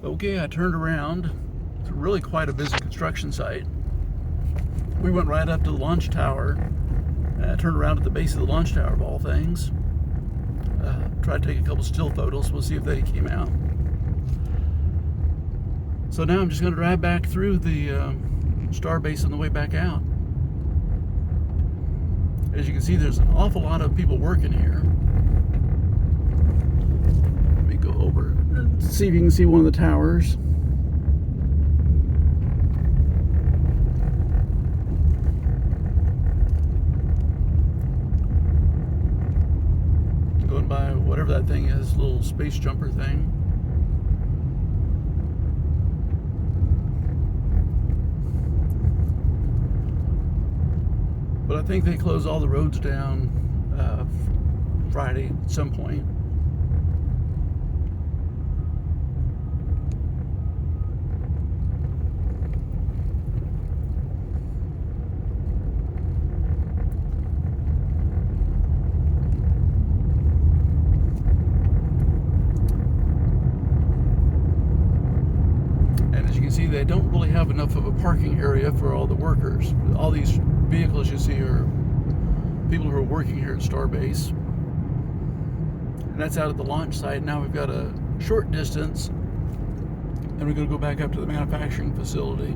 Okay, I turned around. It's really quite a busy construction site. We went right up to the launch tower. I turned around at the base of the launch tower, of all things. Tried to take a couple still photos. We'll see if they came out. So now I'm just going to drive back through the Starbase on the way back out. As you can see, there's an awful lot of people working here. Let me go over and see if you can see one of the towers. Going by whatever that thing is, little space jumper thing. But I think they close all the roads down Friday at some point. And as you can see, they don't really have enough of a parking area for all the workers. All these vehicles you see are people who are working here at Starbase, and that's out at the launch site. Now we've got a short distance, and we're going to go back up to the manufacturing facility,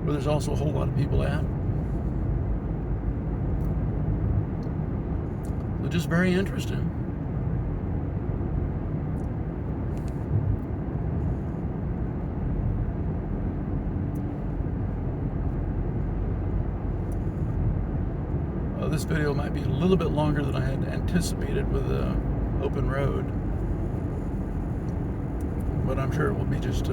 where there's also a whole lot of people at. So just very interesting. This video might be a little bit longer than I had anticipated with the open road, but I'm sure it will be just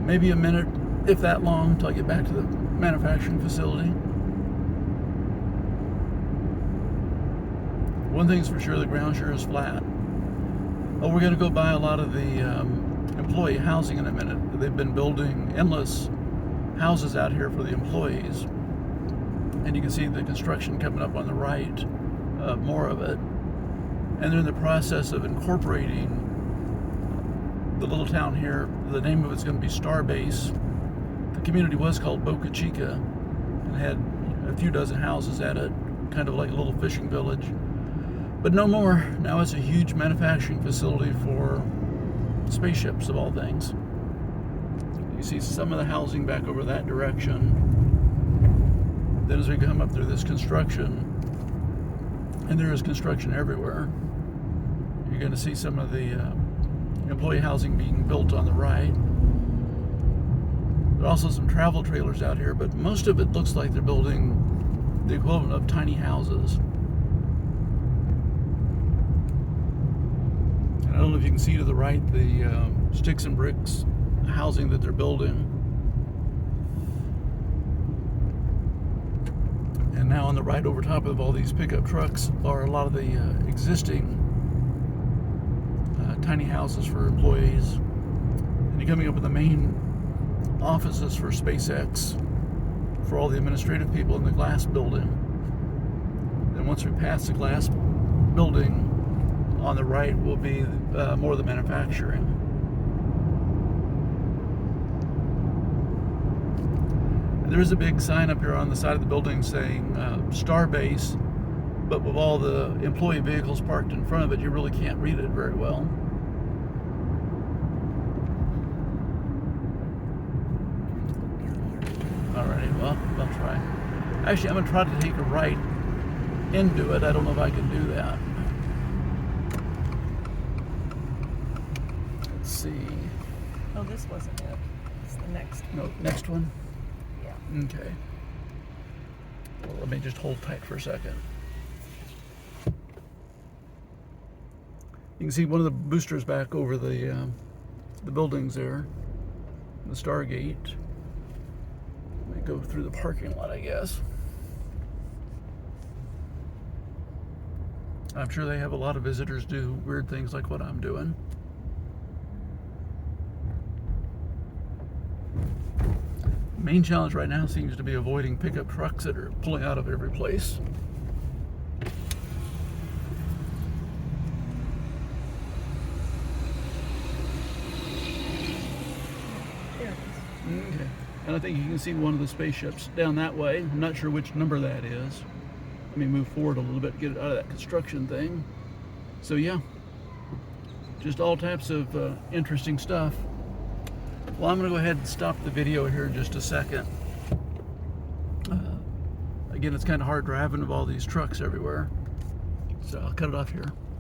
maybe a minute, if that long, until I get back to the manufacturing facility. One thing's for sure, the ground sure is flat. Oh, we're going to go by a lot of the employee housing in a minute. They've been building endless houses out here for the employees. And you can see the construction coming up on the right, more of it. And they're in the process of incorporating the little town here. The name of it's going to be Starbase. The community was called Boca Chica and had a few dozen houses at it, kind of like a little fishing village. But no more. Now it's a huge manufacturing facility for spaceships, of all things. You see some of the housing back over that direction. Then as we come up through this construction, and there is construction everywhere, you're going to see some of the employee housing being built on the right. There are also some travel trailers out here, but most of it looks like they're building the equivalent of tiny houses. And I don't know if you can see to the right the sticks and bricks housing that they're building. And now on the right, over top of all these pickup trucks, are a lot of the existing tiny houses for employees. And you're coming up with the main offices for SpaceX, for all the administrative people in the glass building. Then once we pass the glass building, on the right will be more of the manufacturing. There is a big sign up here on the side of the building saying Starbase, but with all the employee vehicles parked in front of it, you really can't read it very well. Alrighty, well, I'll try. Actually, I'm going to try to take a right into it. I don't know if I can do that. Let's see. Oh, this wasn't it. It's the next one. No, next one? Yeah. Okay. Well, let me just hold tight for a second. You can see one of the boosters back over the buildings there, the Stargate. Let me go through the parking lot, I guess. I'm sure they have a lot of visitors do weird things like what I'm doing. Main challenge right now seems to be avoiding pickup trucks that are pulling out of every place. Okay. And I think you can see one of the spaceships down that way. I'm not sure which number that is. Let me move forward a little bit, get it out of that construction thing. So yeah, just all types of interesting stuff. Well, I'm going to go ahead and stop the video here in just a second. Again, it's kind of hard driving with all these trucks everywhere. So I'll cut it off here.